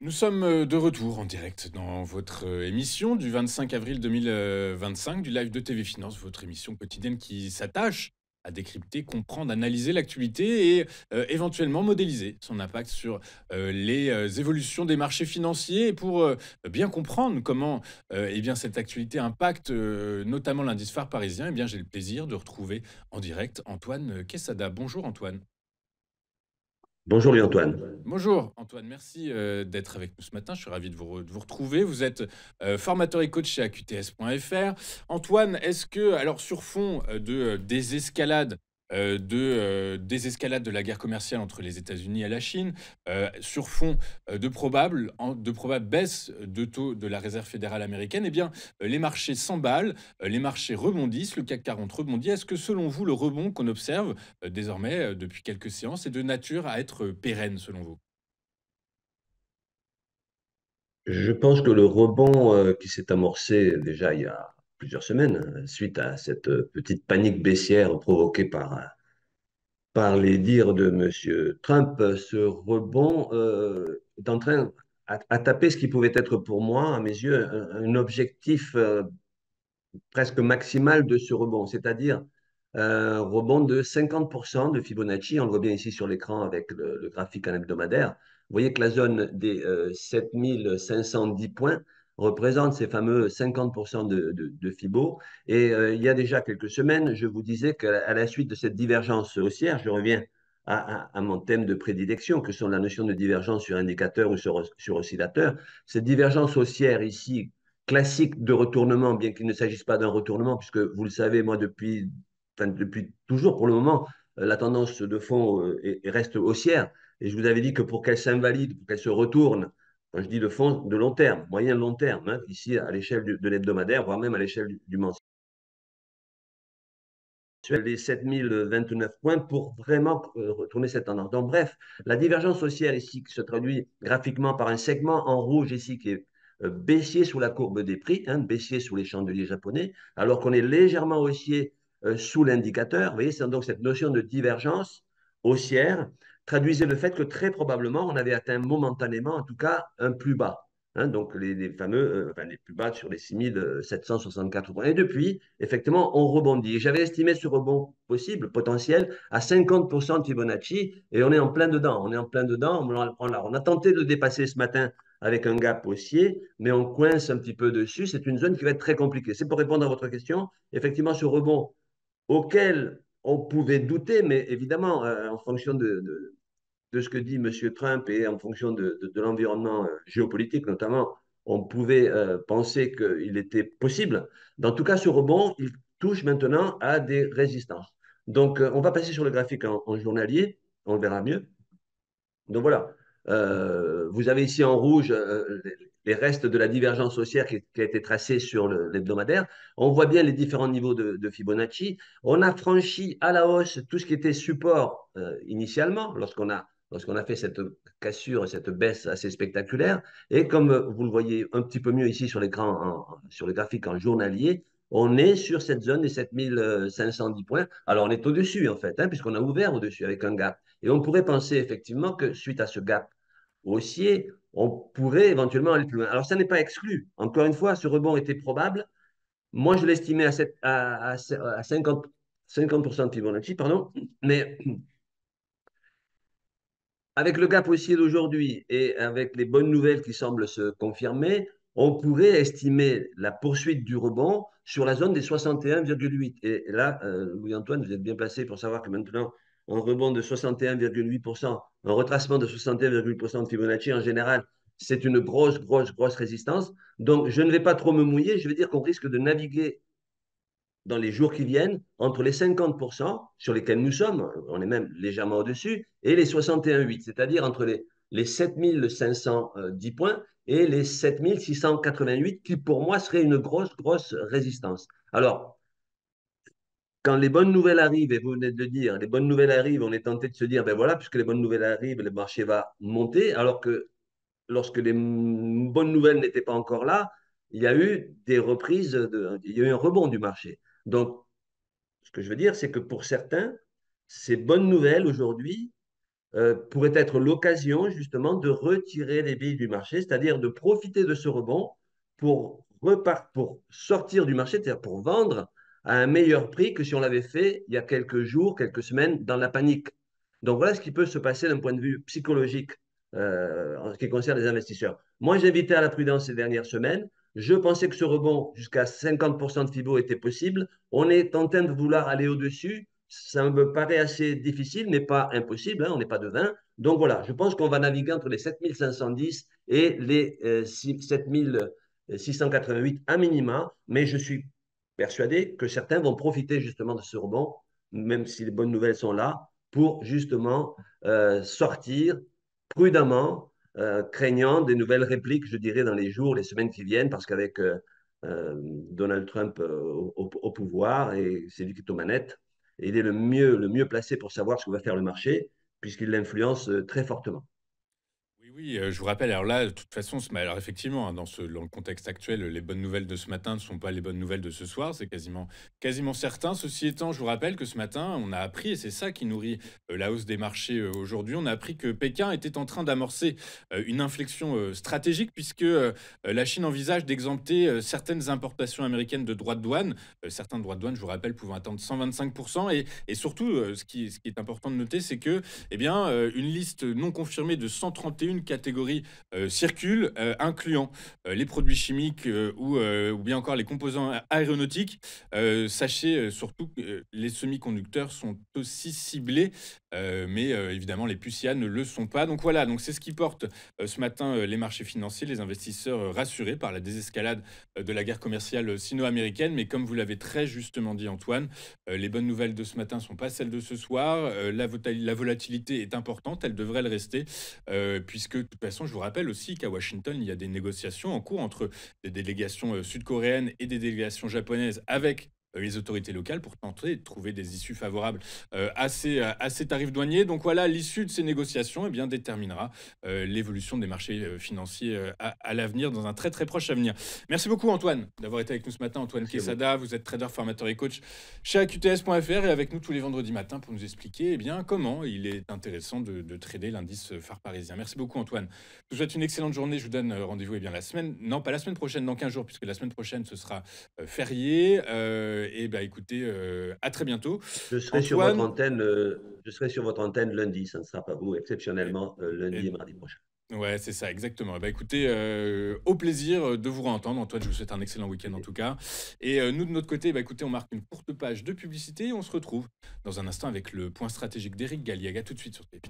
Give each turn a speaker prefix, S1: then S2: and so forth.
S1: Nous sommes de retour en direct dans votre émission du 25 avril 2025 du live de TV Finance, votre émission quotidienne qui s'attache à décrypter, comprendre, analyser l'actualité et éventuellement modéliser son impact sur les évolutions des marchés financiers. Et pour bien comprendre comment eh bien, cette actualité impacte notamment l'indice phare parisien, eh bien, j'ai le plaisir de retrouver en direct Antoine Quesada. Bonjour Antoine.
S2: Bonjour Louis-Antoine.
S1: Bonjour Antoine, merci d'être avec nous ce matin. Je suis ravi de vous retrouver. Vous êtes formateur et coach chez AQTS.fr. Antoine, est-ce que, alors sur fond de désescalade de la guerre commerciale entre les États-Unis et la Chine, sur fond de probable baisse de taux de la Réserve fédérale américaine, eh bien, les marchés s'emballent, les marchés rebondissent, le CAC 40 rebondit. Est-ce que selon vous, le rebond qu'on observe désormais depuis quelques séances est de nature à être pérenne selon vous?
S2: Je pense que le rebond qui s'est amorcé déjà il y a plusieurs semaines, suite à cette petite panique baissière provoquée par les dires de M. Trump, ce rebond est en train à taper ce qui pouvait être pour moi, à mes yeux, un objectif presque maximale de ce rebond, c'est-à-dire un rebond de 50% de Fibonacci. On le voit bien ici sur l'écran avec le graphique en hebdomadaire. Vous voyez que la zone des 7510 points représente ces fameux 50% de Fibo. Et il y a déjà quelques semaines, je vous disais qu'à la suite de cette divergence haussière, je reviens à mon thème de prédilection, que sont la notion de divergence sur indicateur ou sur oscillateur. Cette divergence haussière ici, classique de retournement, bien qu'il ne s'agisse pas d'un retournement, puisque vous le savez, moi, depuis toujours, pour le moment, la tendance de fond reste haussière. Et je vous avais dit que pour qu'elle s'invalide, pour qu'elle se retourne, quand je dis de fond, de long terme, moyen long terme, hein, ici à l'échelle de l'hebdomadaire, voire même à l'échelle du mensuel, les 7029 points pour vraiment retourner cette tendance. Donc, bref, la divergence haussière ici qui se traduit graphiquement par un segment en rouge ici qui est baissier sous la courbe des prix, hein, baissier sous les chandeliers japonais, alors qu'on est légèrement haussier sous l'indicateur. Vous voyez, c'est donc cette notion de divergence haussière traduisait le fait que très probablement on avait atteint momentanément, en tout cas, un plus bas. Hein, donc les fameux, enfin, les plus bas sur les 6764 points. Et depuis, effectivement, on rebondit. Et j'avais estimé ce rebond possible, potentiel, à 50% de Fibonacci, et on est en plein dedans. On est en plein dedans. On a tenté de le dépasser ce matin avec un gap haussier, mais on coince un petit peu dessus. C'est une zone qui va être très compliquée. C'est pour répondre à votre question. Effectivement, ce rebond auquel on pouvait douter, mais évidemment, en fonction de ce que dit M. Trump et en fonction de l'environnement géopolitique notamment, on pouvait penser qu'il était possible. Dans tout cas, ce rebond, il touche maintenant à des résistances. Donc, on va passer sur le graphique en journalier, on le verra mieux. Donc voilà, vous avez ici en rouge les restes de la divergence haussière qui a été tracée sur l'hebdomadaire. On voit bien les différents niveaux de Fibonacci. On a franchi à la hausse tout ce qui était support initialement lorsqu'on a fait cette cassure, cette baisse assez spectaculaire. Et comme vous le voyez un petit peu mieux ici sur l'écran, sur le graphique en journalier, on est sur cette zone des 7510 points. Alors on est au-dessus en fait, hein, puisqu'on a ouvert au-dessus avec un gap. Et on pourrait penser effectivement que suite à ce gap haussier, on pourrait éventuellement aller plus loin. Alors, ça n'est pas exclu. Encore une fois, ce rebond était probable. Moi, je l'estimais à 50% de Fibonacci, pardon. Mais avec le gap haussier d'aujourd'hui et avec les bonnes nouvelles qui semblent se confirmer, on pourrait estimer la poursuite du rebond sur la zone des 61,8. Et là, Louis-Antoine, vous êtes bien placé pour savoir que maintenant, un rebond de 61,8%, un retracement de 61,8% de Fibonacci en général, c'est une grosse, grosse, grosse résistance. Donc, je ne vais pas trop me mouiller. Je veux dire qu'on risque de naviguer dans les jours qui viennent entre les 50% sur lesquels nous sommes, on est même légèrement au-dessus, et les 61,8, c'est-à-dire entre les 7510 points et les 7688, qui pour moi serait une grosse, grosse résistance. Alors, quand les bonnes nouvelles arrivent, et vous venez de le dire, les bonnes nouvelles arrivent, on est tenté de se dire, ben voilà, puisque les bonnes nouvelles arrivent, le marché va monter, alors que lorsque les bonnes nouvelles n'étaient pas encore là, il y a eu des reprises, il y a eu un rebond du marché. Donc, ce que je veux dire, c'est que pour certains, ces bonnes nouvelles aujourd'hui pourrait être l'occasion justement de retirer les billes du marché, c'est-à-dire de profiter de ce rebond pour sortir du marché, c'est-à-dire pour vendre à un meilleur prix que si on l'avait fait il y a quelques jours, quelques semaines dans la panique. Donc voilà ce qui peut se passer d'un point de vue psychologique en ce qui concerne les investisseurs. Moi, j'invitais à la prudence ces dernières semaines. Je pensais que ce rebond jusqu'à 50% de FIBO était possible. On est en train de vouloir aller au-dessus. Ça me paraît assez difficile, mais pas impossible, hein, on n'est pas de 20. Donc voilà, je pense qu'on va naviguer entre les 7510 et les 7688 à minima, mais je suis persuadé que certains vont profiter justement de ce rebond, même si les bonnes nouvelles sont là, pour justement sortir prudemment, craignant des nouvelles répliques, je dirais, dans les jours, les semaines qui viennent, parce qu'avec Donald Trump au pouvoir, et c'est lui qui est aux manettes, et il est le mieux placé pour savoir ce que va faire le marché, puisqu'il l'influence très fortement.
S1: Oui, oui, je vous rappelle, alors là, de toute façon, alors effectivement, hein, dans le contexte actuel, les bonnes nouvelles de ce matin ne sont pas les bonnes nouvelles de ce soir, c'est quasiment certain. Ceci étant, je vous rappelle que ce matin, on a appris, et c'est ça qui nourrit la hausse des marchés aujourd'hui, on a appris que Pékin était en train d'amorcer une inflexion stratégique, puisque la Chine envisage d'exempter certaines importations américaines de droits de douane, certains droits de douane, je vous rappelle, pouvant atteindre 125%, et surtout, ce qui est important de noter, c'est que eh bien, une liste non confirmée de 131 catégories circule, incluant les produits chimiques ou bien encore les composants aéronautiques. Sachez surtout que les semi-conducteurs sont aussi ciblés, mais évidemment les puces IA ne le sont pas. Donc voilà, donc c'est ce qui porte ce matin les marchés financiers, les investisseurs rassurés par la désescalade de la guerre commerciale sino-américaine. Mais comme vous l'avez très justement dit Antoine, les bonnes nouvelles de ce matin ne sont pas celles de ce soir. La volatilité est importante, elle devrait le rester, puisque de toute façon, je vous rappelle aussi qu'à Washington, il y a des négociations en cours entre des délégations sud-coréennes et des délégations japonaises avec les autorités locales pour tenter de trouver des issues favorables à ces tarifs douaniers. Donc voilà, l'issue de ces négociations eh bien, déterminera l'évolution des marchés financiers à l'avenir, dans un très très proche avenir. Merci beaucoup Antoine d'avoir été avec nous ce matin. Antoine
S2: Merci à vous.
S1: Quesada, vous êtes trader, formateur et coach chez AQTS.fr et avec nous tous les vendredis matins pour nous expliquer eh bien, comment il est intéressant de trader l'indice phare parisien. Merci beaucoup Antoine. Je vous souhaite une excellente journée. Je vous donne rendez-vous eh bien, la semaine, non pas la semaine prochaine, dans 15 jours, puisque la semaine prochaine ce sera férié. Et bah écoutez, à très bientôt. Antoine,
S2: Je serai sur votre antenne lundi, ça ne sera pas vous,
S1: eh,
S2: exceptionnellement lundi
S1: eh,
S2: et mardi prochain.
S1: ouais, c'est ça, exactement. Bah écoutez, au plaisir de vous entendre. Antoine, je vous souhaite un excellent week-end en tout cas. Et nous, de notre côté, bah écoutez, on marque une courte page de publicité et on se retrouve dans un instant avec le point stratégique d'Éric Galliaga tout de suite sur TP.